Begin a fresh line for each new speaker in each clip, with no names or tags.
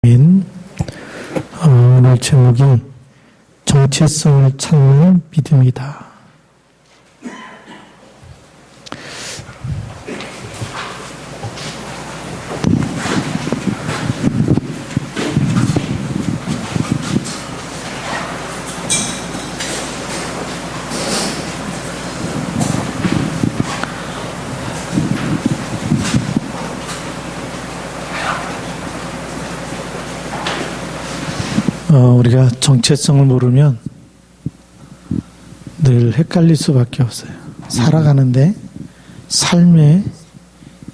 오늘 제목이 정체성을 찾는 믿음이다. 우리가 정체성을 모르면 늘 헷갈릴 수밖에 없어요. 살아가는데 삶의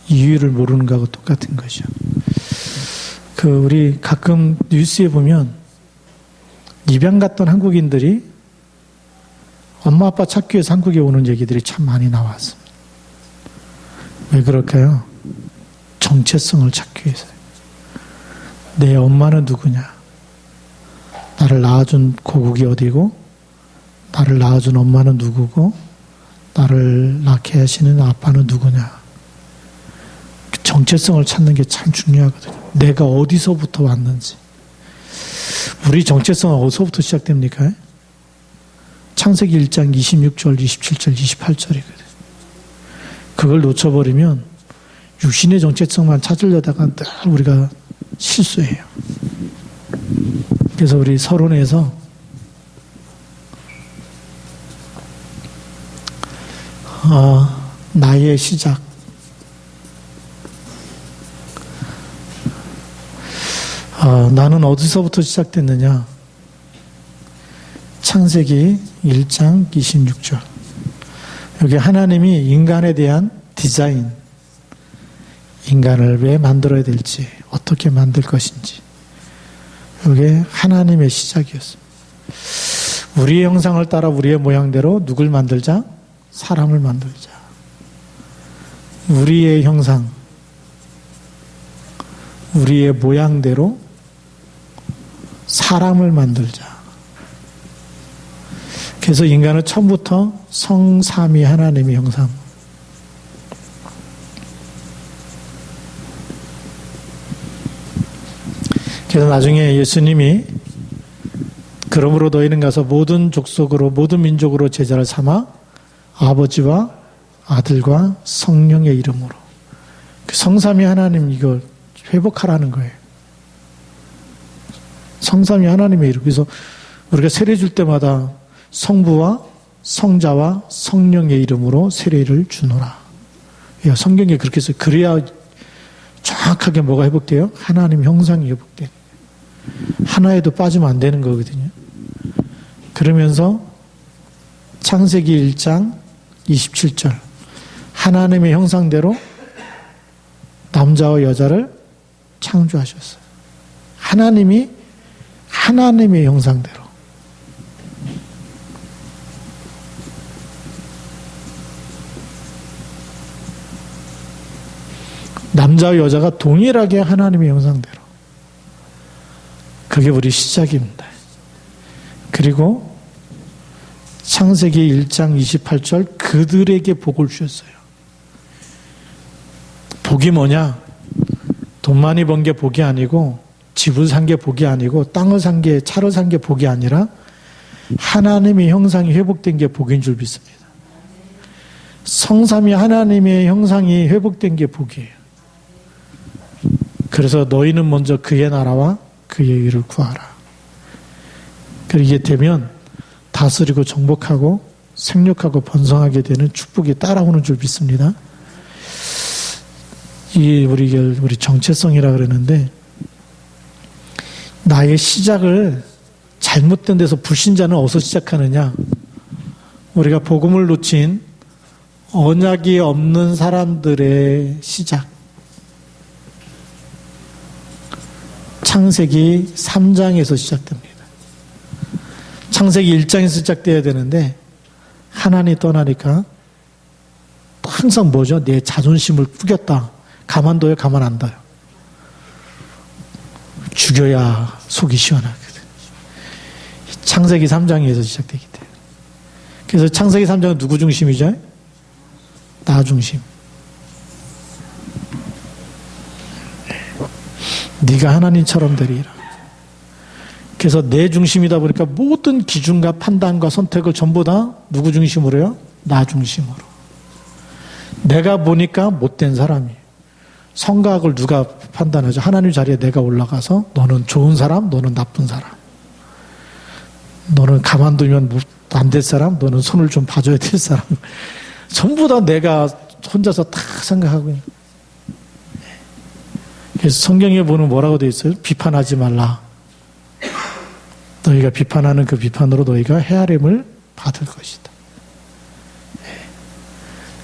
이유를 모르는 거하고 똑같은 거죠. 우리 가끔 뉴스에 보면 입양 갔던 한국인들이 엄마 아빠 찾기 위해서 한국에 오는 얘기들이 참 많이 나왔습니다. 왜 그럴까요? 정체성을 찾기 위해서요. 내 엄마는 누구냐? 나를 낳아준 고국이 어디고, 나를 낳아준 엄마는 누구고, 나를 낳게 하시는 아빠는 누구냐. 정체성을 찾는 게 참 중요하거든요. 내가 어디서부터 왔는지. 우리 정체성은 어디서부터 시작됩니까? 창세기 1장 26절, 27절, 28절이거든요. 그걸 놓쳐버리면 육신의 정체성만 찾으려다가 늘 우리가 실수해요. 그래서 우리 서론에서 나의 시작, 나는 어디서부터 시작됐느냐? 창세기 1장 26절. 여기 하나님이 인간에 대한 디자인, 인간을 왜 만들어야 될지, 어떻게 만들 것인지, 이게 하나님의 시작이었습니다. 우리의 형상을 따라 우리의 모양대로 누굴 만들자? 사람을 만들자. 우리의 형상, 우리의 모양대로 사람을 만들자. 그래서 인간은 처음부터 성삼위 하나님의 형상, 그래서 나중에 예수님이 그러므로 너희는 가서 모든 족속으로 모든 민족으로 제자를 삼아 아버지와 아들과 성령의 이름으로, 성삼위 하나님 이걸 회복하라는 거예요. 성삼위 하나님의 이름. 그래서 우리가 세례 줄 때마다 성부와 성자와 성령의 이름으로 세례를 주노라. 성경에 그렇게 해서 그래야 정확하게 뭐가 회복돼요? 하나님 형상이 회복돼요. 하나에도 빠지면 안 되는 거거든요. 그러면서 창세기 1장 27절, 하나님의 형상대로 남자와 여자를 창조하셨어요. 하나님이 하나님의 형상대로. 남자와 여자가 동일하게 하나님의 형상대로. 그게 우리 시작입니다. 그리고 창세기 1장 28절, 그들에게 복을 주셨어요. 복이 뭐냐? 돈 많이 번 게 복이 아니고, 집을 산 게 복이 아니고, 땅을 산 게, 차를 산 게 복이 아니라 하나님의 형상이 회복된 게 복인 줄 믿습니다. 성삼위 하나님의 형상이 회복된 게 복이에요. 그래서 너희는 먼저 그의 나라와 그의 의를 구하라. 그렇게 되면 다스리고 정복하고 생육하고 번성하게 되는 축복이 따라오는 줄 믿습니다. 우리 정체성이라 그러는데, 나의 시작을 잘못된 데서 불신자는 어디서 시작하느냐? 우리가 복음을 놓친 언약이 없는 사람들의 시작. 창세기 3장에서 시작됩니다. 창세기 1장에서 시작돼야 되는데 하나님 떠나니까 항상 뭐죠? 내 자존심을 꾸겼다. 가만둬요? 가만 안 둬요? 죽여야 속이 시원하거든. 창세기 3장에서 시작되기 때문에. 그래서 창세기 3장은 누구 중심이죠? 나 중심. 네가 하나님처럼 되리라. 그래서 내 중심이다 보니까 모든 기준과 판단과 선택을 전부 다 누구 중심으로 해요? 나 중심으로. 내가 보니까 못된 사람이에요. 성각을 누가 판단하죠? 하나님 자리에 내가 올라가서 너는 좋은 사람, 너는 나쁜 사람. 너는 가만두면 안 될 사람, 너는 손을 좀 봐줘야 될 사람. 전부 다 내가 혼자서 다 생각하고 있는. 그래서 성경에 보면 뭐라고 되어 있어요? 비판하지 말라. 너희가 비판하는 그 비판으로 너희가 헤아림을 받을 것이다.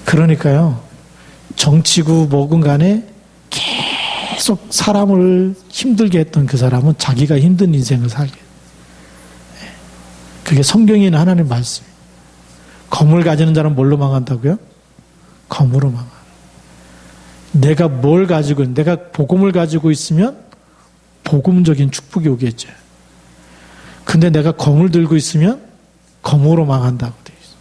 그러니까요, 정치고 뭐군 간에 계속 사람을 힘들게 했던 그 사람은 자기가 힘든 인생을 살게. 그게 성경에 있는 하나님 말씀이에요. 검을 가지는 자는 뭘로 망한다고요? 검으로 망한다. 내가 뭘 가지고, 내가 복음을 가지고 있으면 복음적인 축복이 오겠죠. 근데 내가 검을 들고 있으면 검으로 망한다고 되어 있어요.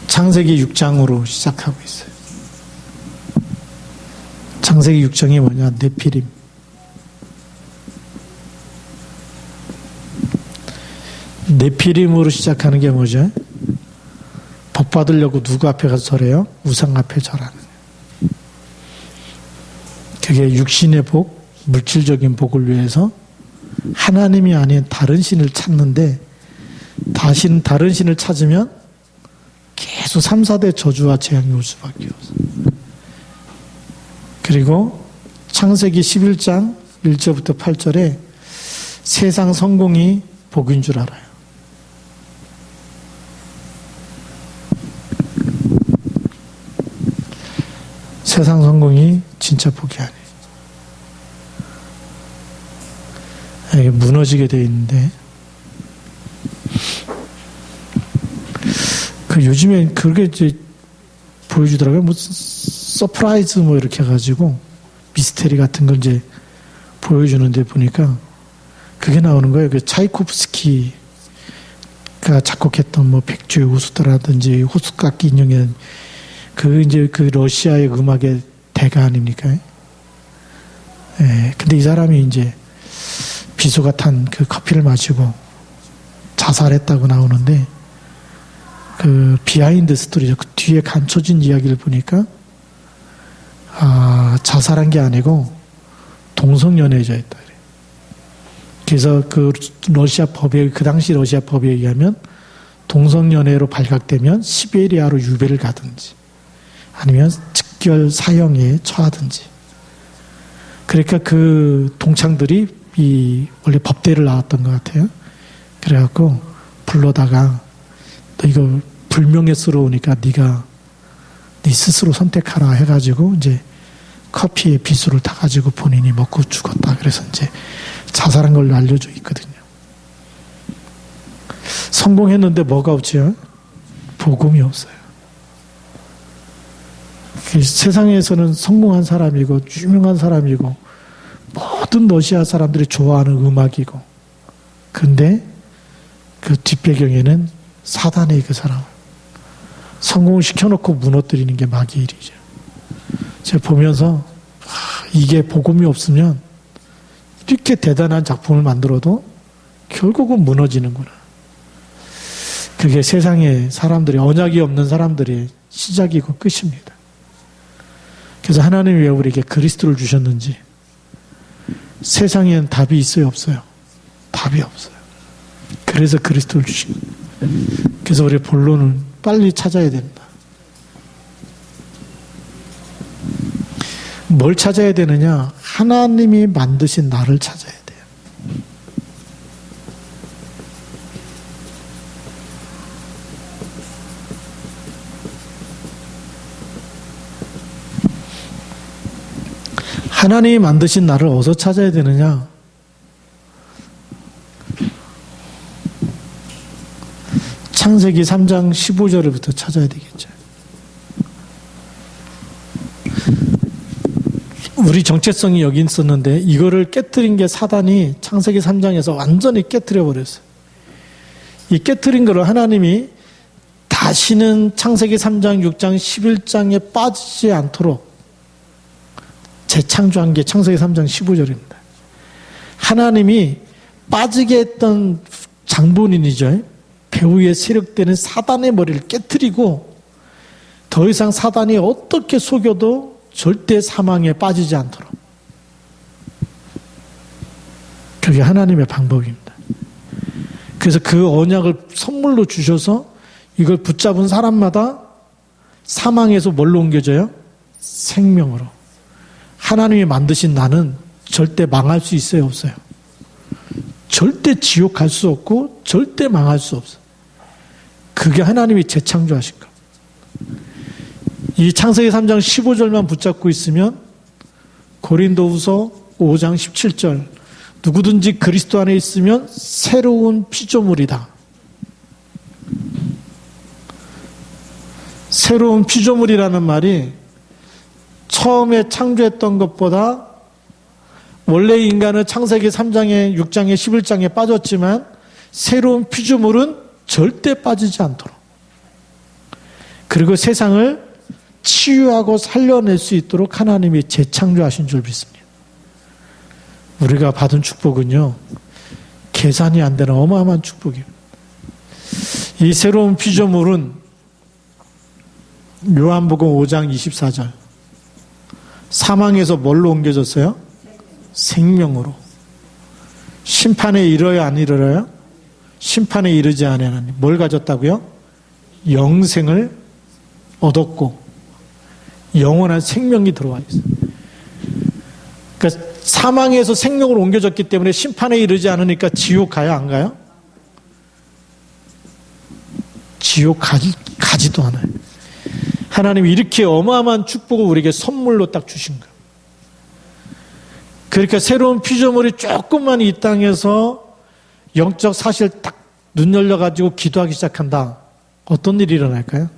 창세기 6장으로 시작하고 있어요. 창세기 6장이 뭐냐? 네피림. 네피림으로 시작하는 게 뭐죠? 복 받으려고 누구 앞에 가서 절해요? 우상 앞에 절하는. 그게 육신의 복, 물질적인 복을 위해서 하나님이 아닌 다른 신을 찾는데, 다른 신을 찾으면 계속 3, 4대 저주와 재앙이 올 수밖에 없어요. 그리고 창세기 11장 1절부터 8절에 세상 성공이 복인 줄 알아요. 세상 성공이 진짜 복이 아니에요. 이게 무너지게 돼 있는데, 요즘에 그렇게 이제 보여주더라고요. 뭐 서프라이즈 뭐 이렇게 해가지고 미스테리 같은 걸 이제 보여주는데 보니까 그게 나오는 거예요. 그 차이코프스키가 작곡했던 뭐 백주의 호수다라든지 호숫가기 인형의 이제 그 러시아의 음악의 대가 아닙니까? 예. 근데 이 사람이 이제 비수가 탄 그 커피를 마시고 자살했다고 나오는데, 그 비하인드 스토리죠. 그 뒤에 감춰진 이야기를 보니까, 자살한 게 아니고 동성연애자였다 그래요. 그래서 그 러시아 법에, 그 당시 러시아 법에 의하면 동성연애로 발각되면 시베리아로 유배를 가든지 아니면 즉결 사형에 처하든지. 그러니까 그 동창들이 원래 법대를 나왔던 것 같아요. 그래갖고 불러다가 너 이거 불명예스러우니까 네가 네 스스로 선택하라 해가지고 이제 커피에 비수를 타가지고 본인이 먹고 죽었다. 그래서 이제 자살한 걸로 알려져 있거든요. 성공했는데 뭐가 없지요? 복음이 없어요. 세상에서는 성공한 사람이고 유명한 사람이고 모든 러시아 사람들이 좋아하는 음악이고, 근데 그 뒷배경에는 사단의 그 사람 성공을 시켜놓고 무너뜨리는 게 마귀의 일이죠. 제가 보면서 이게 복음이 없으면 이렇게 대단한 작품을 만들어도 결국은 무너지는구나. 그게 세상의 사람들이, 언약이 없는 사람들의 시작이고 끝입니다. 그래서 하나님이 왜 우리에게 그리스도를 주셨는지, 세상에는 답이 있어요, 없어요? 답이 없어요. 그래서 그리스도를 주신 거예요. 그래서 우리 본론은 빨리 찾아야 된다. 뭘 찾아야 되느냐? 하나님이 만드신 나를 찾아야 돼요. 하나님이 만드신 나를 어디서 찾아야 되느냐? 창세기 3장 15절부터 찾아야 되겠죠. 우리 정체성이 여기 있었는데 이거를 깨트린 게 사단이 창세기 3장에서 완전히 깨트려 버렸어요. 이 깨트린 거를 하나님이 다시는 창세기 3장, 6장, 11장에 빠지지 않도록 재창조한 게 창세기 3장 15절입니다. 하나님이 빠지게 했던 장본인이죠. 배후에 세력되는 사단의 머리를 깨트리고 더 이상 사단이 어떻게 속여도 절대 사망에 빠지지 않도록. 그게 하나님의 방법입니다. 그래서 그 언약을 선물로 주셔서 이걸 붙잡은 사람마다 사망에서 뭘로 옮겨져요? 생명으로. 하나님이 만드신 나는 절대 망할 수 있어요, 없어요? 절대 지옥 갈 수 없고 절대 망할 수 없어요. 그게 하나님이 재창조하신 것. 이 창세기 3장 15절만 붙잡고 있으면 고린도후서 5장 17절 누구든지 그리스도 안에 있으면 새로운 피조물이다. 새로운 피조물이라는 말이 처음에 창조했던 것보다 원래 인간은 창세기 3장에 6장에 11장에 빠졌지만 새로운 피조물은 절대 빠지지 않도록 그리고 세상을 치유하고 살려낼 수 있도록 하나님이 재창조하신 줄 믿습니다. 우리가 받은 축복은요, 계산이 안 되는 어마어마한 축복입니다. 이 새로운 피조물은 요한복음 5장 24절 사망에서 뭘로 옮겨졌어요? 생명으로. 심판에 이르러야 안 이르러요? 심판에 이르지 아니하나니 뭘 가졌다고요? 영생을 얻었고 영원한 생명이 들어와 있어요. 그러니까 사망에서 생명으로 옮겨졌기 때문에 심판에 이르지 않으니까 지옥 가요? 안 가요? 지옥 가지도 않아요. 하나님이 이렇게 어마어마한 축복을 우리에게 선물로 딱 주신 거예요. 그러니까 새로운 피조물이 조금만 이 땅에서 영적 사실 딱 눈 열려가지고 기도하기 시작한다. 어떤 일이 일어날까요?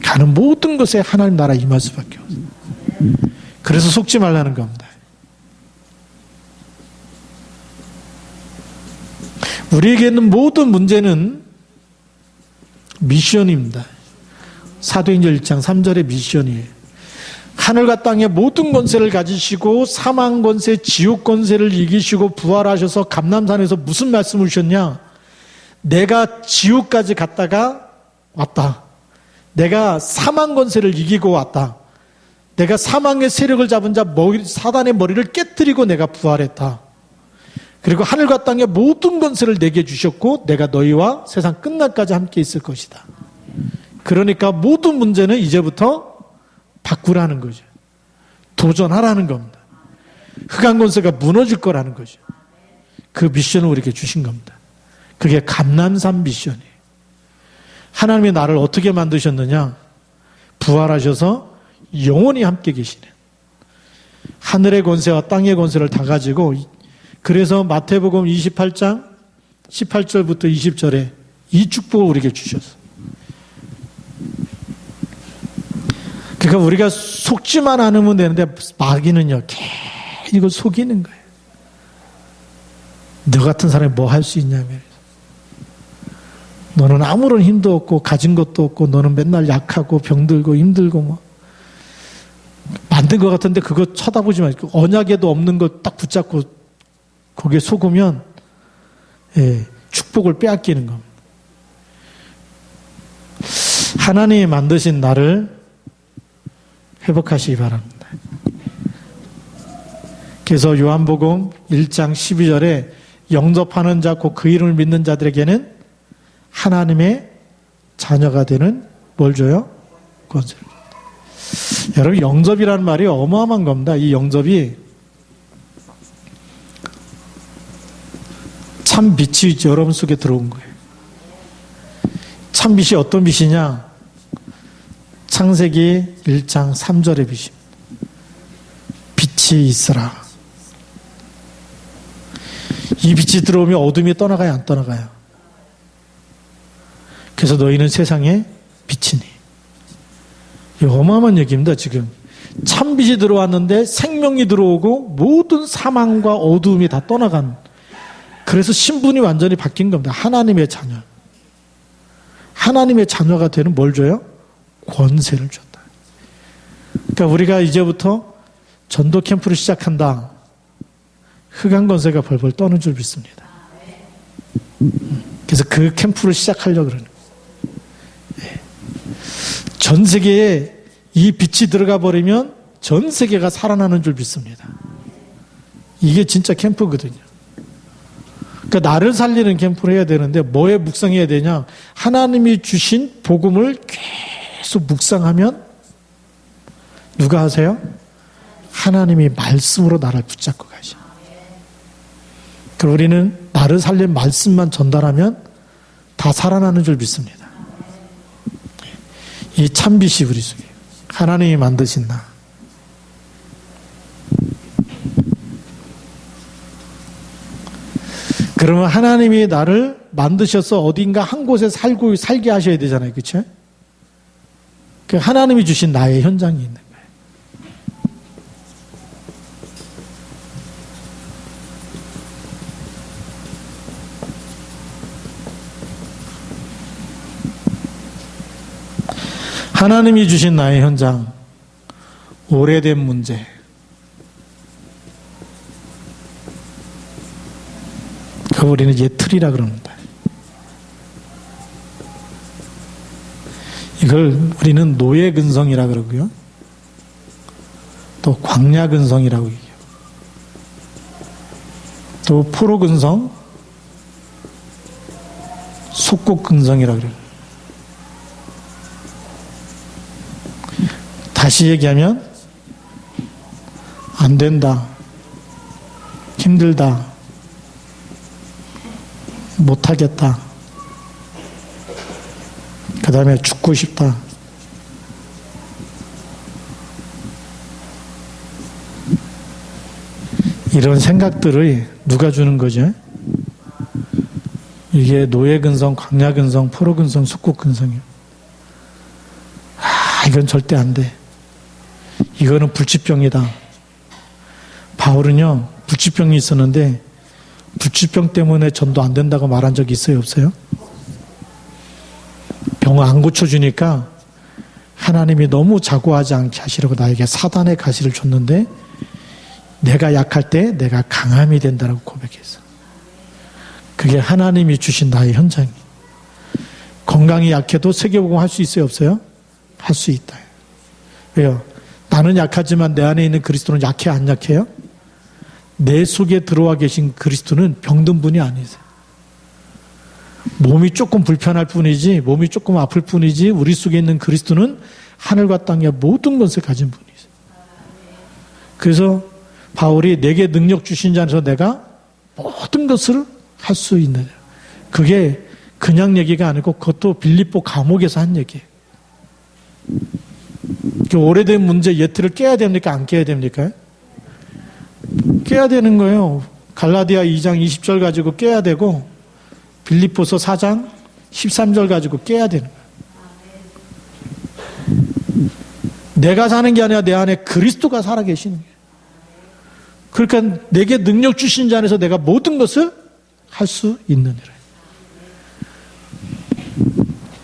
가는 모든 것에 하나님 나라 임할 수밖에 없어요. 그래서 속지 말라는 겁니다. 우리에게 있는 모든 문제는 미션입니다. 사도행전 1장 3절의 미션이에요. 하늘과 땅의 모든 권세를 가지시고 사망 권세, 지옥 권세를 이기시고 부활하셔서 감람산에서 무슨 말씀을 주셨냐? 내가 지옥까지 갔다가 왔다. 내가 사망 권세를 이기고 왔다. 내가 사망의 세력을 잡은 자 사단의 머리를 깨뜨리고 내가 부활했다. 그리고 하늘과 땅의 모든 권세를 내게 주셨고 내가 너희와 세상 끝날까지 함께 있을 것이다. 그러니까 모든 문제는 이제부터 바꾸라는 거죠. 도전하라는 겁니다. 흑암 권세가 무너질 거라는 거죠. 그 미션을 우리에게 주신 겁니다. 그게 감람산 미션이에요. 하나님이 나를 어떻게 만드셨느냐? 부활하셔서 영원히 함께 계시네. 하늘의 권세와 땅의 권세를 다 가지고 그래서 마태복음 28장 18절부터 20절에 이 축복을 우리에게 주셨어. 그러니까 우리가 속지만 않으면 되는데 마귀는요 이걸 속이는 거예요. 너 같은 사람이 뭐 할 수 있냐면 너는 아무런 힘도 없고 가진 것도 없고 너는 맨날 약하고 병들고 힘들고 뭐 만든 것 같은데 그거 쳐다보지 말고 언약에도 없는 거 딱 붙잡고 거기에 속으면 축복을 빼앗기는 겁니다. 하나님이 만드신 나를 회복하시기 바랍니다. 그래서 요한복음 1장 12절에 영접하는 자 곧 그 이름을 믿는 자들에게는 하나님의 자녀가 되는 뭘 줘요? 권세를. 여러분 영접이라는 말이 어마어마한 겁니다. 이 영접이 참 빛이 여러분 속에 들어온 거예요. 참 빛이 어떤 빛이냐? 창세기 1장 3절의 빛입니다. 빛이 있으라. 이 빛이 들어오면 어둠이 떠나가요? 안 떠나가요? 그래서 너희는 세상의 빛이니. 이 어마어마한 얘기입니다. 지금 참 빛이 들어왔는데 생명이 들어오고 모든 사망과 어두움이 다 떠나간. 그래서 신분이 완전히 바뀐 겁니다. 하나님의 자녀. 하나님의 자녀가 되는 뭘 줘요? 권세를 줬다. 그러니까 우리가 이제부터 전도 캠프를 시작한다. 흑암 권세가 벌벌 떠는 줄 믿습니다. 그래서 그 캠프를 시작하려고 그러는 거예요. 전 세계에 이 빛이 들어가 버리면 전 세계가 살아나는 줄 믿습니다. 이게 진짜 캠프거든요. 그러니까 나를 살리는 캠프를 해야 되는데 뭐에 묵상해야 되냐? 하나님이 주신 복음을 계속 묵상하면 누가 하세요? 하나님이 말씀으로 나를 붙잡고 가셔. 그럼 우리는 나를 살린 말씀만 전달하면 다 살아나는 줄 믿습니다. 이 참빛이 우리 속에 하나님이 만드신 나. 그러면 하나님이 나를 만드셔서 어딘가 한 곳에 살게 하셔야 되잖아요. 그렇죠? 그 하나님이 주신 나의 현장이 있는 거예요. 하나님이 주신 나의 현장, 오래된 문제, 그 우리는 이제 틀이라 그럽니다. 이걸 우리는 노예 근성이라 그러고요. 또 광야 근성이라고 얘기해요. 또 포로 근성, 속국 근성이라 그래요. 다시 얘기하면 안 된다, 힘들다, 못하겠다, 그 다음에 죽고 싶다. 이런 생각들을 누가 주는 거죠? 이게 노예근성, 광야근성, 포로근성, 속국근성이에요. 이건 절대 안 돼. 이거는 불치병이다. 바울은요, 불치병이 있었는데 불치병 때문에 전도 안 된다고 말한 적이 있어요, 없어요? 병을 안 고쳐주니까 하나님이 너무 자고하지 않게 하시려고 나에게 사단의 가시를 줬는데 내가 약할 때 내가 강함이 된다라고 고백했어. 그게 하나님이 주신 나의 현장이. 건강이 약해도 세계복음 할 수 있어요, 없어요? 할 수 있다. 왜요? 나는 약하지만 내 안에 있는 그리스도는 약해, 안 약해요? 내 속에 들어와 계신 그리스도는 병든 분이 아니세요. 몸이 조금 불편할 뿐이지, 몸이 조금 아플 뿐이지, 우리 속에 있는 그리스도는 하늘과 땅의 모든 것을 가진 분이세요. 그래서 바울이 내게 능력 주신 자 안에서 내가 모든 것을 할 수 있는, 그게 그냥 얘기가 아니고 그것도 빌립보 감옥에서 한 얘기예요. 그 오래된 문제 예틀을 깨야 됩니까? 안 깨야 됩니까? 깨야 되는 거예요. 갈라디아 2장 20절 가지고 깨야 되고 빌립보서 4장 13절 가지고 깨야 되는 거예요. 내가 사는 게 아니라 내 안에 그리스도가 살아계시는 거예요. 그러니까 내게 능력 주신 자 안에서 내가 모든 것을 할 수 있느니라.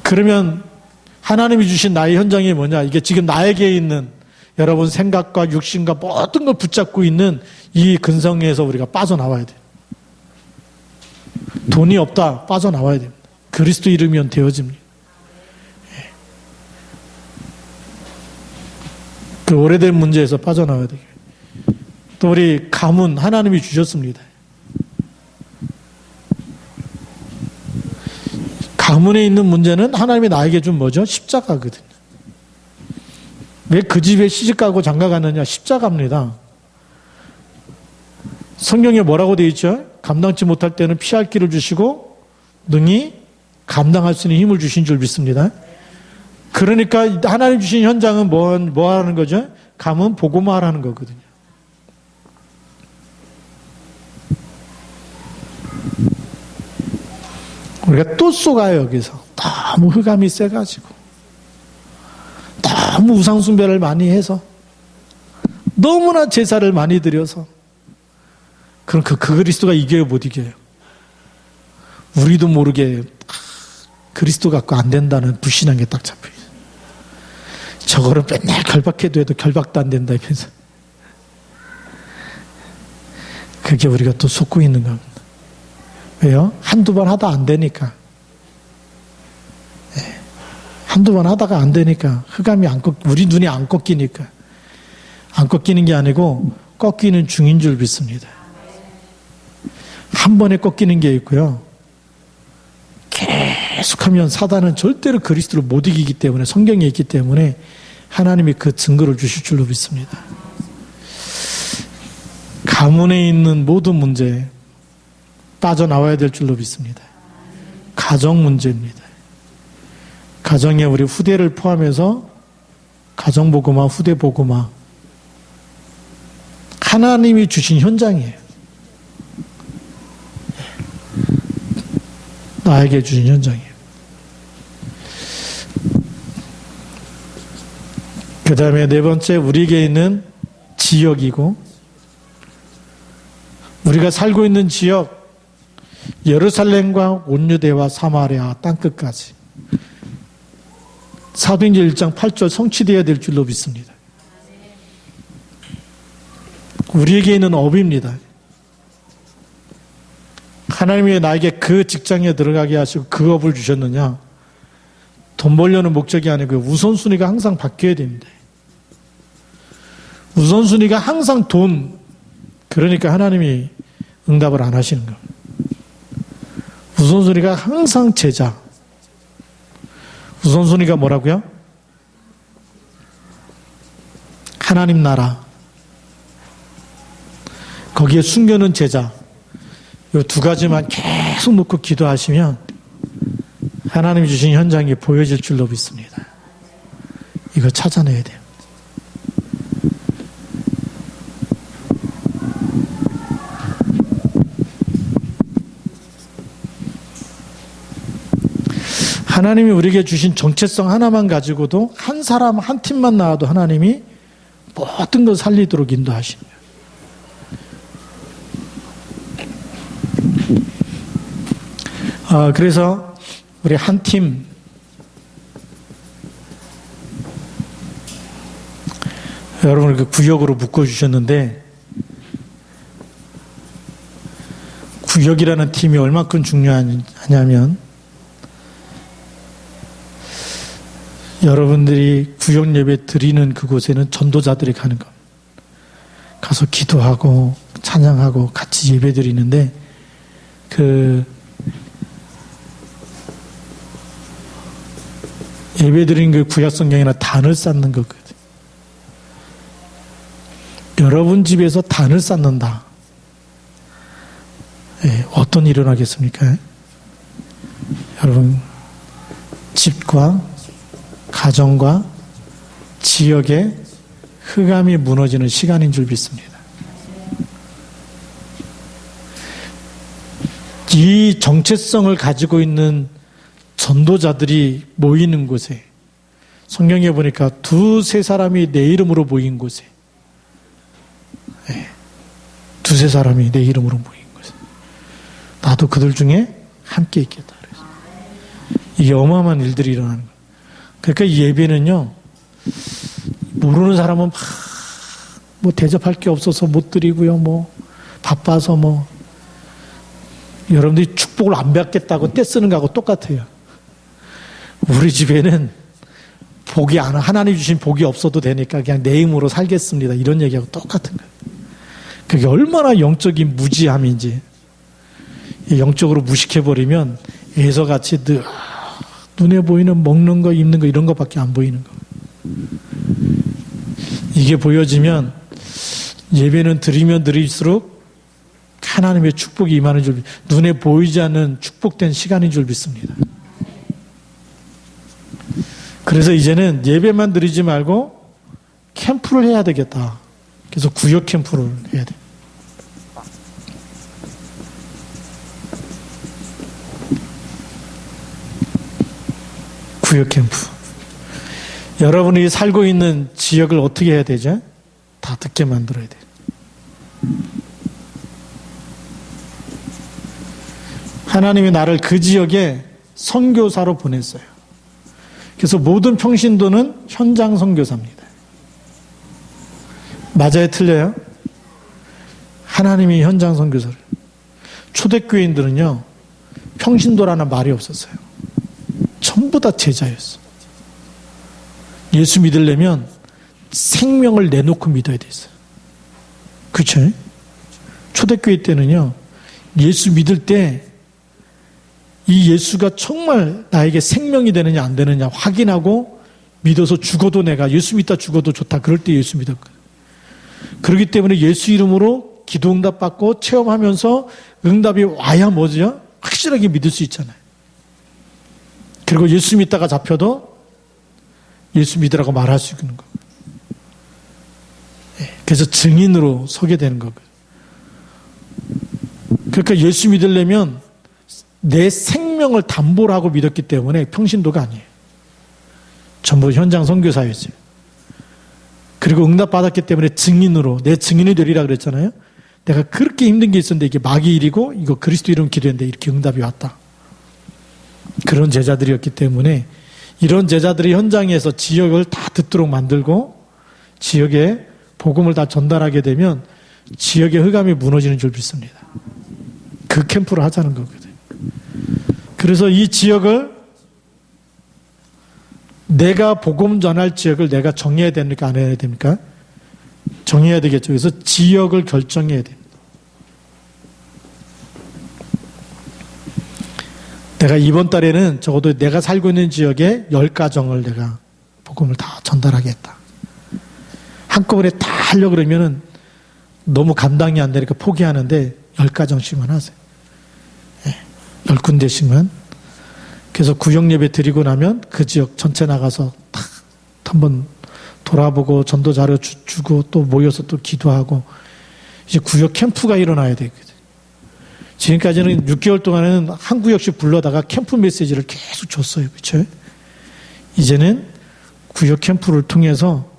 그러면 하나님이 주신 나의 현장이 뭐냐? 이게 지금 나에게 있는 여러분 생각과 육신과 모든 걸 붙잡고 있는 이 근성에서 우리가 빠져나와야 돼요. 돈이 없다, 빠져나와야 됩니다. 그리스도 이름이면 되어집니다. 그 오래된 문제에서 빠져나와야 돼요. 또 우리 가문 하나님이 주셨습니다. 가문에 있는 문제는 하나님이 나에게 준 뭐죠? 십자가거든요. 왜 그 집에 시집가고 장가갔느냐? 십자가입니다. 성경에 뭐라고 되어 있죠? 감당치 못할 때는 피할 길을 주시고 능히 감당할 수 있는 힘을 주신 줄 믿습니다. 그러니까 하나님 주신 현장은 뭐 하는 거죠? 가문 복음화하는 거거든요. 우리가 또 쏘가요, 여기서. 너무 흑암이 세가지고. 너무 우상숭배를 많이 해서. 너무나 제사를 많이 드려서. 그럼 그 그리스도가 이겨요, 못 이겨요? 우리도 모르게 그리스도 갖고 안 된다는 불신한 게 딱 잡혀요. 저거를 맨날 결박해도 해도 결박도 안 된다 이면서 그게 우리가 또 속고 있는 겁니다. 왜요? 한두 번 하다 안 되니까. 한두 번 하다가 안 되니까 흑암이 우리 눈이 안 꺾이니까. 안 꺾이는 게 아니고 꺾이는 중인 줄 믿습니다. 한 번에 꺾이는 게 있고요. 계속하면 사단은 절대로 그리스도를 못 이기기 때문에 성경에 있기 때문에 하나님이 그 증거를 주실 줄로 믿습니다. 가문에 있는 모든 문제 빠져나와야 될 줄로 믿습니다. 가정 문제입니다. 가정에 우리 후대를 포함해서 가정복음화, 후대복음화 하나님이 주신 현장이에요. 나에게 주신 현장이에요. 그 다음에 네 번째 우리에게 있는 지역이고 우리가 살고 있는 지역 예루살렘과 온 유대와 사마리아 땅끝까지 사도행전 1장 8절 성취되어야 될 줄로 믿습니다. 우리에게 있는 업입니다. 하나님이 나에게 그 직장에 들어가게 하시고 그 업을 주셨느냐? 돈 벌려는 목적이 아니고 우선순위가 항상 바뀌어야 됩니다. 우선순위가 항상 돈, 그러니까 하나님이 응답을 안 하시는 겁니다. 우선순위가 항상 제자. 우선순위가 뭐라고요? 하나님 나라. 거기에 숨겨놓은 제자. 이 두 가지만 계속 놓고 기도하시면 하나님이 주신 현장이 보여질 줄로 믿습니다. 이거 찾아내야 돼요. 하나님이 우리에게 주신 정체성 하나만 가지고도 한 사람 한 팀만 나와도 하나님이 모든 걸 살리도록 인도하십니다. 그래서 우리 한 팀 여러분을 그 구역으로 묶어주셨는데 구역이라는 팀이 얼마큼 중요하냐면 여러분들이 구역 예배 드리는 그곳에는 전도자들이 가는 겁니다. 가서 기도하고 찬양하고 같이 예배 드리는데 그 예배 드리는 그 구약 성경이나 단을 쌓는 거거든요. 여러분 집에서 단을 쌓는다. 어떤 일이 일어나겠습니까? 여러분 집과 가정과 지역에 흑암이 무너지는 시간인 줄 믿습니다. 이 정체성을 가지고 있는 전도자들이 모이는 곳에 성경에 보니까 두세 사람이 내 이름으로 모인 곳에 두세 사람이 내 이름으로 모인 곳에 나도 그들 중에 함께 있겠다. 그래서 이게 어마어마한 일들이 일어나는 거예요. 그러니까 이 예배는요 모르는 사람은 뭐 대접할 게 없어서 못 드리고요 뭐 바빠서 뭐 여러분들이 축복을 안 받겠다고 떼쓰는 거하고 똑같아요. 우리 집에는 복이 하나님 주신 복이 없어도 되니까 그냥 내 힘으로 살겠습니다. 이런 얘기하고 똑같은 거예요. 그게 얼마나 영적인 무지함인지. 영적으로 무식해버리면 에서같이 눈에 보이는 먹는 거 입는 거 이런 것밖에 안 보이는 거. 이게 보여지면 예배는 드리면 드릴수록 하나님의 축복이 임하는 줄 눈에 보이지 않는 축복된 시간인 줄 믿습니다. 그래서 이제는 예배만 드리지 말고 캠프를 해야 되겠다. 그래서 구역 캠프를 해야 돼. 구역 캠프. 여러분이 살고 있는 지역을 어떻게 해야 되죠? 다 듣게 만들어야 돼. 하나님이 나를 그 지역에 선교사로 보냈어요. 그래서 모든 평신도는 현장 선교사입니다. 맞아요, 틀려요? 하나님이 현장 선교사를. 초대교인들은요, 평신도라는 말이 없었어요. 전부 다 제자였어. 예수 믿으려면 생명을 내놓고 믿어야 됐어요. 그렇죠? 초대교회 때는요, 예수 믿을 때 이 예수가 정말 나에게 생명이 되느냐 안 되느냐 확인하고 믿어서 죽어도 내가 예수 믿다 죽어도 좋다. 그럴 때 예수 믿었거든요. 그렇기 때문에 예수 이름으로 기도 응답 받고 체험하면서 응답이 와야 뭐죠? 확실하게 믿을 수 있잖아요. 그리고 예수 믿다가 잡혀도 예수 믿으라고 말할 수 있는 거예요. 그래서 증인으로 서게 되는 거거든요. 그러니까 예수 믿으려면 내 생명을 담보로 하고 믿었기 때문에 평신도가 아니에요. 전부 현장 선교사였어요. 그리고 응답 받았기 때문에 증인으로 내 증인이 되리라 그랬잖아요. 내가 그렇게 힘든 게 있었는데 이게 마귀 일이고 이거 그리스도 이름 기도했는데 이렇게 응답이 왔다. 그런 제자들이었기 때문에 이런 제자들이 현장에서 지역을 다 듣도록 만들고 지역에 복음을 다 전달하게 되면 지역의 흑암이 무너지는 줄 믿습니다. 그 캠프를 하자는 거거든요. 그래서 이 지역을 내가 복음 전할 지역을 내가 정해야 됩니까? 안 해야 됩니까? 정해야 되겠죠. 그래서 지역을 결정해야 됩니다. 내가 이번 달에는 적어도 내가 살고 있는 지역에 10가정을 내가 복음을 다 전달하겠다. 한꺼번에 다 하려고 그러면은 너무 감당이 안 되니까 포기하는데 10가정씩만 하세요. 10군데씩만. 그래서 구역 예배 드리고 나면 그 지역 전체 나가서 탁 한번 돌아보고 전도 자료 주고 또 모여서 또 기도하고 이제 구역 캠프가 일어나야 되거든요. 지금까지는 6개월 동안은 한 구역씩 불러다가 캠프 메시지를 계속 줬어요. 그렇죠? 이제는 구역 캠프를 통해서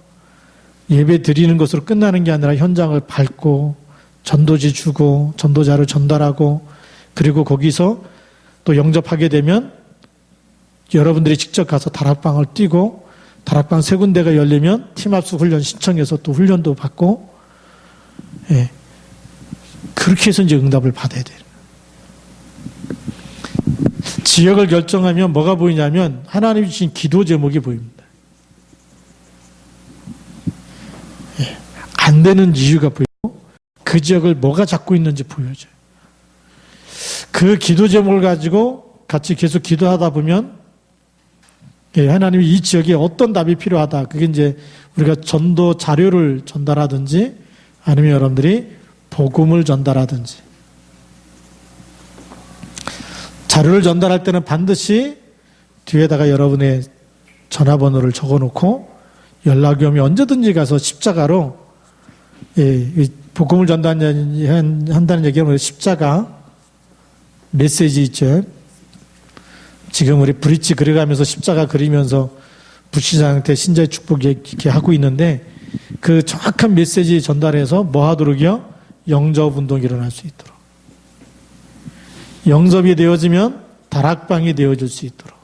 예배 드리는 것으로 끝나는 게 아니라 현장을 밟고 전도지 주고 전도자를 전달하고 그리고 거기서 또 영접하게 되면 여러분들이 직접 가서 다락방을 뛰고 다락방 3군데가 열리면 팀합수 훈련 신청해서 또 훈련도 받고 예. 그렇게 해서 이제 응답을 받아야 돼요. 지역을 결정하면 뭐가 보이냐면 하나님이 주신 기도 제목이 보입니다. 예. 안 되는 이유가 보이고 그 지역을 뭐가 잡고 있는지 보여줘요. 그 기도 제목을 가지고 같이 계속 기도하다 보면 예, 하나님이 이 지역에 어떤 답이 필요하다. 그게 이제 우리가 전도 자료를 전달하든지 아니면 여러분들이 복음을 전달하든지 자료를 전달할 때는 반드시 뒤에다가 여러분의 전화번호를 적어놓고 연락이 오면 언제든지 가서 십자가로 예, 복음을 전달한다는 얘기는 십자가 메시지 있죠. 지금 우리 브릿지 그려가면서 십자가 그리면서 불신자한테 신자의 축복 이렇게 하고 있는데 그 정확한 메시지 전달해서 뭐 하도록요? 영접 운동이 일어날 수 있도록. 영접이 되어지면 다락방이 되어질 수 있도록.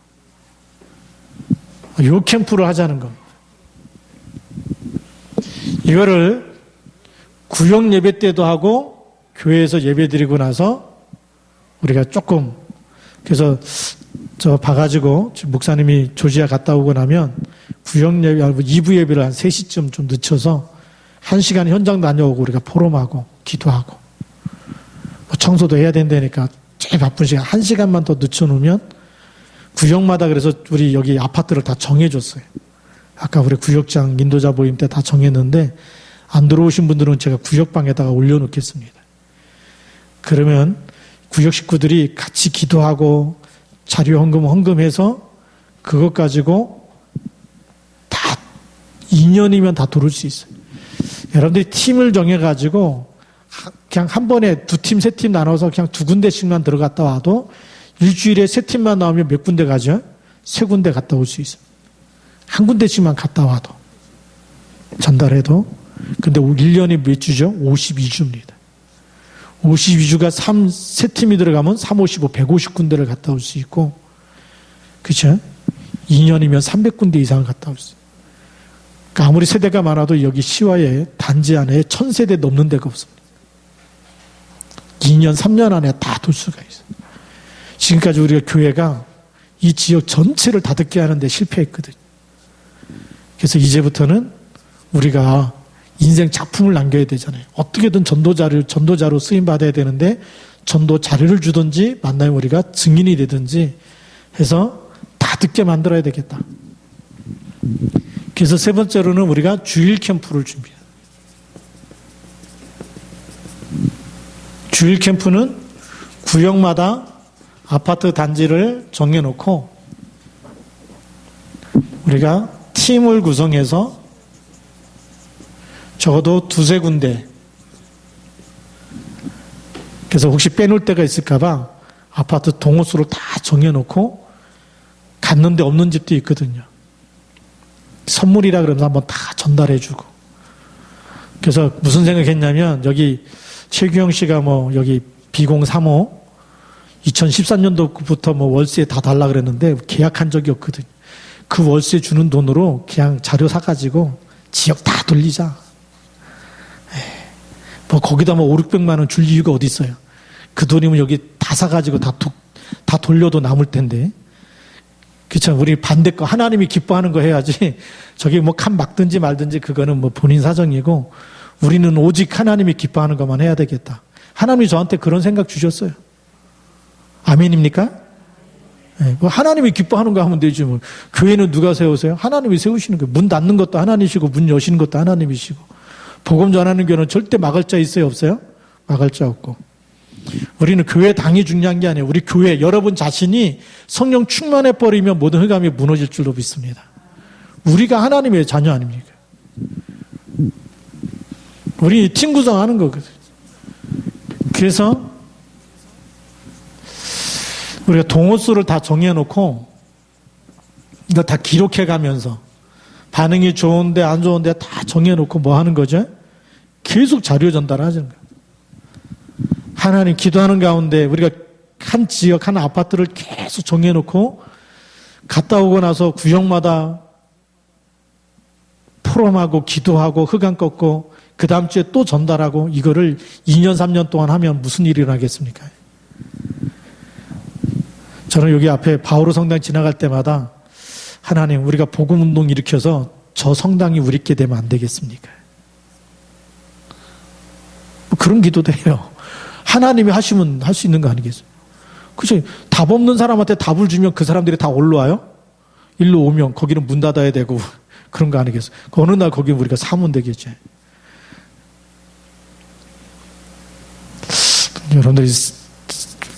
요 캠프를 하자는 겁니다. 이거를 구역 예배 때도 하고 교회에서 예배 드리고 나서 우리가 조금 그래서 저 봐가지고 목사님이 조지아 갔다 오고 나면 구역 예배 2부 예배를 한 3시쯤 좀 늦춰서 1시간 현장 다녀오고 우리가 포럼하고 기도하고 뭐 청소도 해야 된다니까 제일 바쁜 시간 1시간만 더 늦춰놓으면 구역마다 그래서 우리 여기 아파트를 다 정해줬어요. 아까 우리 구역장 인도자 모임 때 다 정했는데 안 들어오신 분들은 제가 구역방에다가 올려놓겠습니다. 그러면 구역 식구들이 같이 기도하고 자료 헌금해서 그것 가지고 다 2년이면 다 들어올 수 있어요. 여러분들이 팀을 정해가지고 그냥 한 번에 2팀, 3팀 나눠서 그냥 2군데씩만 들어갔다 와도 일주일에 3팀만 나오면 몇 군데 가죠? 3군데 갔다 올 수 있어요. 한 군데씩만 갔다 와도 전달해도. 근데 1년이 몇 주죠? 52주입니다. 52주가 3팀이 들어가면 3, 55, 150군데를 갔다 올 수 있고, 그렇죠? 2년이면 300군데 이상을 갔다 왔어요. 그러니까 아무리 세대가 많아도 여기 시와에 단지 안에 1000세대 넘는 데가 없습니다. 2년, 3년 안에 다 돌 수가 있어요. 지금까지 우리가 교회가 이 지역 전체를 다 듣게 하는데 실패했거든요. 그래서 이제부터는 우리가 인생 작품을 남겨야 되잖아요. 어떻게든 전도자로 쓰임받아야 되는데 전도 자료를 주든지 만나면 우리가 증인이 되든지 해서 다 듣게 만들어야 되겠다. 그래서 세 번째로는 우리가 주일 캠프를 준비해요. 주일 캠프는 구역마다 아파트 단지를 정해놓고 우리가 팀을 구성해서 적어도 2-3군데, 그래서 혹시 빼놓을 데가 있을까봐 아파트 동호수를 다 정해놓고 갔는데 없는 집도 있거든요. 선물이라 그러면서 한번 다 전달해주고. 그래서 무슨 생각했냐면 여기 최규영 씨가 여기 비공3호 2013년도부터 월세 다 달라 그랬는데 계약한 적이 없거든요. 그 월세 주는 돈으로 그냥 자료 사가지고 지역 다 돌리자. 거기다 500-600만 원 줄 이유가 어디 있어요. 그 돈이면 여기 다 사가지고 다 돌려도 남을 텐데. 그렇죠. 우리 반대 거 하나님이 기뻐하는 거 해야지. 저기 칸 막든지 말든지 그거는 본인 사정이고 우리는 오직 하나님이 기뻐하는 것만 해야 되겠다. 하나님이 저한테 그런 생각 주셨어요. 아멘입니까? 네, 하나님이 기뻐하는 거 하면 되지 뭐. 교회는 누가 세우세요? 하나님이 세우시는 거예요. 문 닫는 것도 하나님이시고 문 여시는 것도 하나님이시고. 복음 전하는 교회는 절대 막을 자 있어요? 없어요? 막을 자 없고. 우리는 교회 당이 중요한 게 아니에요. 우리 교회, 여러분 자신이 성령 충만해버리면 모든 흑암이 무너질 줄로 믿습니다. 우리가 하나님의 자녀 아닙니까? 우리 팀 구성하는 거거든요. 그래서 우리가 동호수를 다 정해놓고 이거 다 기록해가면서 반응이 좋은데 안 좋은데 다 정해놓고 뭐 하는 거죠? 계속 자료 전달하는 거예요. 하나님 기도하는 가운데 우리가 한 지역, 한 아파트를 계속 정해놓고 갔다 오고 나서 구역마다 포럼하고 기도하고 흑암 꺾고 그 다음 주에 또 전달하고 이거를 2년, 3년 동안 하면 무슨 일이 일어나겠습니까? 저는 여기 앞에 바오로 성당 지나갈 때마다 하나님, 우리가 복음운동 일으켜서 저 성당이 우리께 되면 안 되겠습니까? 그런 기도도 해요. 하나님이 하시면 할 수 있는 거 아니겠어요? 그죠? 답 없는 사람한테 답을 주면 그 사람들이 다 올라와요? 일로 오면 거기는 문 닫아야 되고 그런 거 아니겠어요? 어느 날 거기 우리가 사면 되겠죠. 여러분들이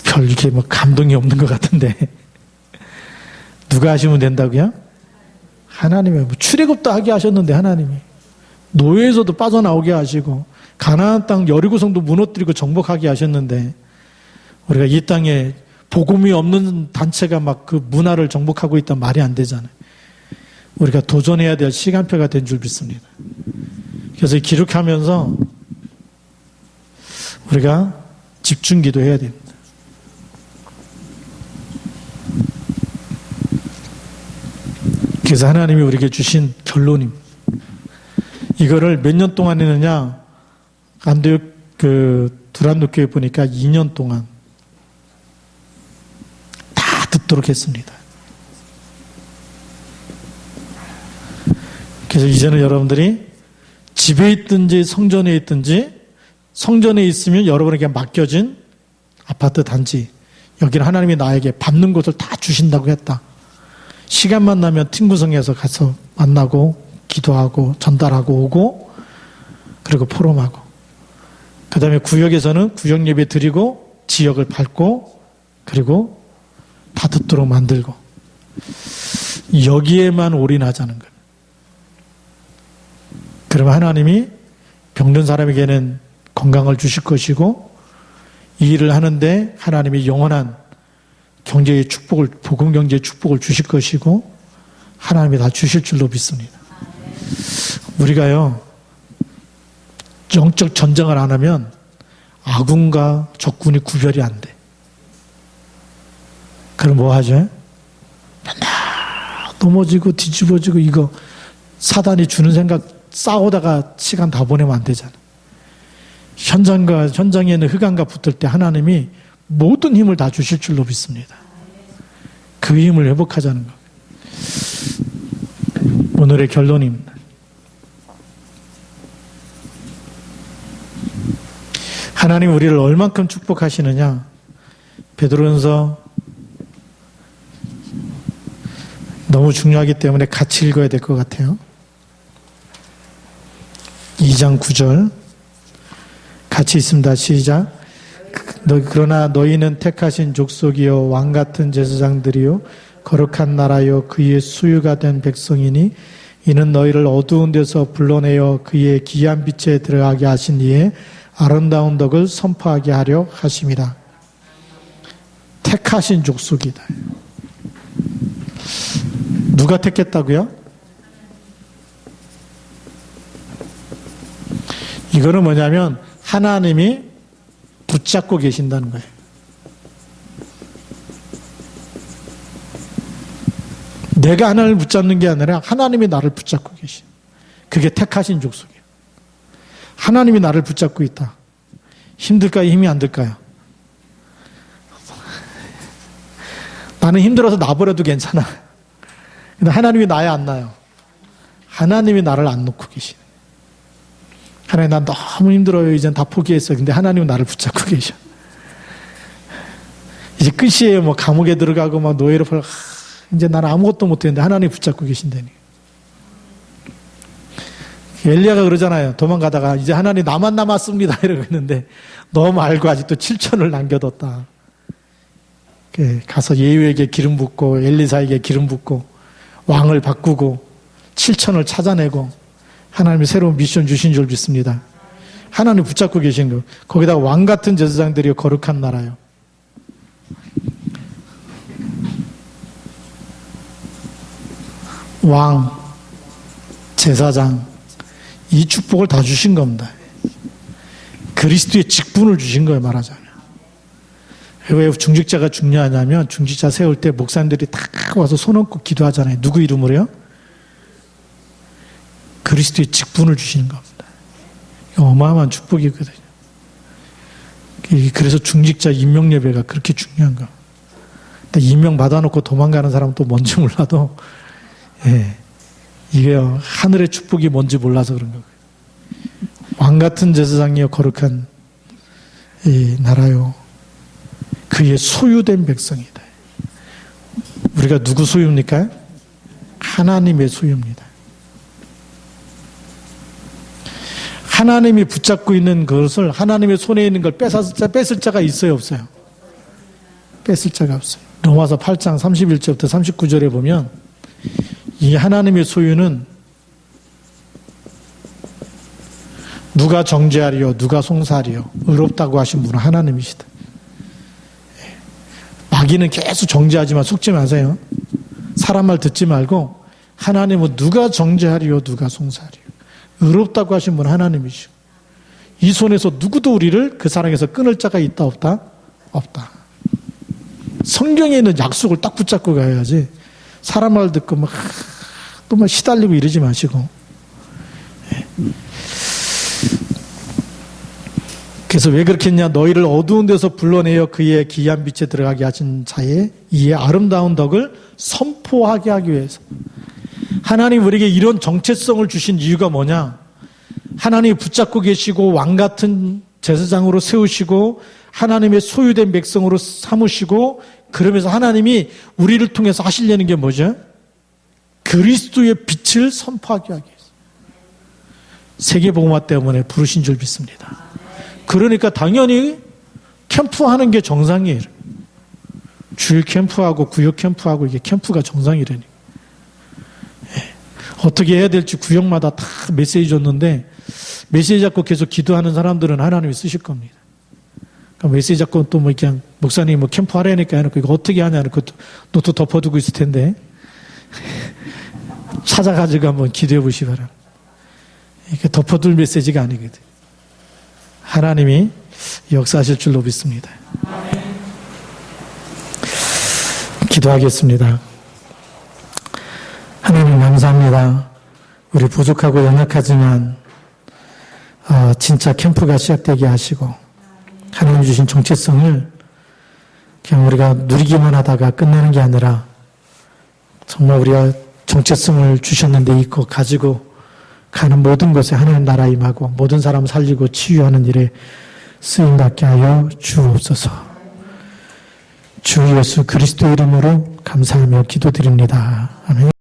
별 이렇게 감동이 없는 것 같은데 누가 하시면 된다고요? 하나님이 출애굽도 하게 하셨는데 하나님이 노예에서도 빠져나오게 하시고 가나안 땅 여리고성도 무너뜨리고 정복하게 하셨는데 우리가 이 땅에 복음이 없는 단체가 그 문화를 정복하고 있단 말이 안 되잖아요. 우리가 도전해야 될 시간표가 된 줄 믿습니다. 그래서 기록하면서 우리가 집중 기도해야 됩니다. 그래서 하나님이 우리에게 주신 결론입니다. 이거를 몇 년 동안 했느냐? 안디옥 두란노교회 보니까 2년 동안 다 듣도록 했습니다. 그래서 이제는 여러분들이 집에 있든지 성전에 있든지 성전에 있으면 여러분에게 맡겨진 아파트 단지 여기는 하나님이 나에게 밟는 곳을 다 주신다고 했다. 시간만 나면 팀 구성해서 가서 만나고 기도하고 전달하고 오고 그리고 포럼하고 그 다음에 구역에서는 구역 예배 드리고 지역을 밟고 그리고 다 듣도록 만들고 여기에만 올인하자는 거예요. 그러면 하나님이 병든 사람에게는 건강을 주실 것이고 이 일을 하는데 하나님이 영원한 경제의 축복을, 복음 경제의 축복을 주실 것이고 하나님이 다 주실 줄로 믿습니다. 우리가요 영적 전쟁을 안 하면 아군과 적군이 구별이 안 돼. 그럼 뭐 하죠? 맨날 넘어지고 뒤집어지고 이거 사단이 주는 생각 싸우다가 시간 다 보내면 안 되잖아. 현장에 있는 흑암과 붙을 때 하나님이 모든 힘을 다 주실 줄로 믿습니다. 그 힘을 회복하자는 것. 오늘의 결론입니다. 하나님 우리를 얼만큼 축복하시느냐? 베드로전서 너무 중요하기 때문에 같이 읽어야 될 것 같아요. 2장 9절 같이 있습니다. 시작. 그러나 너희는 택하신 족속이요 왕같은 제사장들이요 거룩한 나라요 그의 소유가 된 백성이니 이는 너희를 어두운 데서 불러내어 그의 기이한 빛에 들어가게 하신 이에 아름다운 덕을 선포하게 하려 하심이라. 택하신 족속이다. 누가 택했다고요? 이거는 뭐냐면 하나님이 붙잡고 계신다는 거예요. 내가 하나님을 붙잡는 게 아니라 하나님이 나를 붙잡고 계신. 그게 택하신 족속이에요. 하나님이 나를 붙잡고 있다. 힘들까요? 힘이 안 들까요? 나는 힘들어서 놔버려도 괜찮아. 근데 하나님이 나야 안 나요? 하나님이 나를 안 놓고 계시는. 하나님 난 너무 힘들어요. 이젠 다 포기했어. 근데 하나님은 나를 붙잡고 계셔. 이제 끝이에요. 뭐 감옥에 들어가고 막 노예로 팔고 이제 나는 아무것도 못했는데 하나님이 붙잡고 계신다니. 엘리야가 그러잖아요. 도망가다가 이제 하나님 나만 남았습니다 이러고 있는데 너무 알고 아직도 7천을 남겨뒀다. 가서 예후에게 기름 붓고 엘리사에게 기름 붓고 왕을 바꾸고 7천을 찾아내고 하나님이 새로운 미션 주신 줄 믿습니다. 하나님 붙잡고 계신 거. 거기다가 왕 같은 제사장들이요 거룩한 나라요. 왕, 제사장 이 축복을 다 주신 겁니다. 그리스도의 직분을 주신 거예요. 말하자면. 왜 중직자가 중요하냐면 중직자 세울 때 목사님들이 다 와서 손 얹고 기도하잖아요. 누구 이름으로요? 그리스도의 직분을 주시는 겁니다. 어마어마한 축복이거든요. 그래서 중직자 임명 예배가 그렇게 중요한 거. 임명 받아놓고 도망가는 사람은 또 뭔지 몰라도 이게 하늘의 축복이 뭔지 몰라서 그런 거예요. 왕 같은 제사장이요 거룩한 이 나라요 그의 소유된 백성이다. 우리가 누구 소유입니까? 하나님의 소유입니다. 하나님이 붙잡고 있는 것을 하나님의 손에 있는 걸 뺏을 자가 있어요 없어요? 뺏을 자가 없어요. 로마서 8장 31절부터 39절에 보면 이 하나님의 소유는 누가 정죄하리요 누가 송사하리요 의롭다고 하신 분은 하나님이시다. 마귀는 계속 정죄하지만 속지 마세요. 사람 말 듣지 말고 하나님은 누가 정죄하리요 누가 송사하리요 의롭다고 하신 분은 하나님이시고 이 손에서 누구도 우리를 그 사랑에서 끊을 자가 있다 없다? 없다. 성경에 있는 약속을 딱 붙잡고 가야지 사람 말 듣고 막 또 막 시달리고 이러지 마시고. 그래서 왜 그렇게 했냐? 너희를 어두운 데서 불러내어 그의 기이한 빛에 들어가게 하신 자의 이의 아름다운 덕을 선포하게 하기 위해서. 하나님 우리에게 이런 정체성을 주신 이유가 뭐냐? 하나님이 붙잡고 계시고 왕 같은 제사장으로 세우시고 하나님의 소유된 백성으로 삼으시고 그러면서 하나님이 우리를 통해서 하시려는 게 뭐죠? 그리스도의 빛을 선포하게 하기 위해서. 세계복음화 때문에 부르신 줄 믿습니다. 그러니까 당연히 캠프하는 게 정상이에요. 주일 캠프하고 구역 캠프하고 이게 캠프가 정상이라니. 어떻게 해야 될지 구역마다 다 메시지 줬는데 메시지 잡고 계속 기도하는 사람들은 하나님이 쓰실 겁니다. 그러니까 메시지 잡고 또 뭐 그냥 목사님 뭐 캠프 하라니까 해놓고 이거 어떻게 하냐 놓고 노트 덮어두고 있을 텐데 찾아가지고 한번 기도해 보시기 바랍니다. 이게 덮어둘 메시지가 아니거든. 하나님이 역사하실 줄로 믿습니다. 기도하겠습니다. 감사합니다. 우리 부족하고 연약하지만 진짜 캠프가 시작되게 하시고 하나님 주신 정체성을 그냥 우리가 누리기만 하다가 끝나는 게 아니라 정말 우리가 정체성을 주셨는데 이거 가지고 가는 모든 것에 하나님 나라 임하고 모든 사람 살리고 치유하는 일에 쓰임받게 하여 주옵소서. 주 예수 그리스도 이름으로 감사하며 기도드립니다. 아멘.